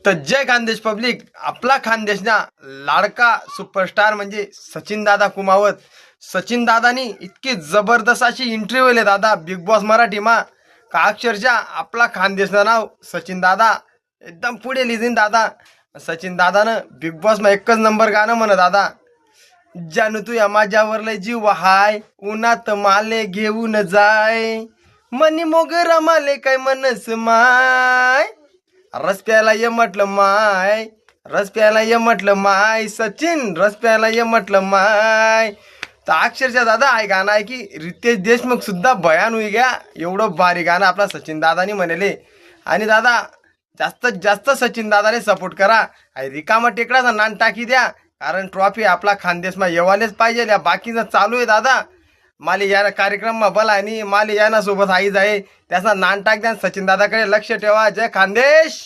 तर जय खानदेश पब्लिक. आपला खानदेशना लाडका सुपरस्टार म्हणजे सचिन दादा कुमावत. सचिन दादानी इतकी जबरदस्त अशी इंटरव्ह्यू ले दादा बिग बॉस मराठी मा का अक्षरशः आपला खानदेशचं नाव सचिन दादा एकदम पुढे लिहिन दादा. सचिन दादानं बिग बॉस मा एकच नंबर गाणं म्हण दादा. जानू तू या माझ्यावर लय जीव हाय, उन्हात माले घेऊन जाय, मनी मोगरा माले काय मनस माय, रस प्यायला ये म्हटलं माय, रस प्यायला ये म्हटलं माय, सचिन रस प्यायला ये म्हटलं माय. तर अक्षरशः दादा आहे गाणं आहे की रितेश देशमुख सुद्धा भयान होई गया. एवढं भारी गाणं आपला सचिन दादानी म्हणले. आणि दादा जास्तीत जास्त सचिन दादाने सपोर्ट करा. रिकामा टेकडाचा नान टाकी द्या, कारण ट्रॉफी आपला खानदेशमा येवालेच पाहिजे. या बाकीचं चालू आहे दादा. माले या कार्यक्रममा बला आणि माले याना सोबत आई जाय त्याचा नान टाक द्या. सचिन दादाकडे लक्ष ठेवा. जय खानदेश.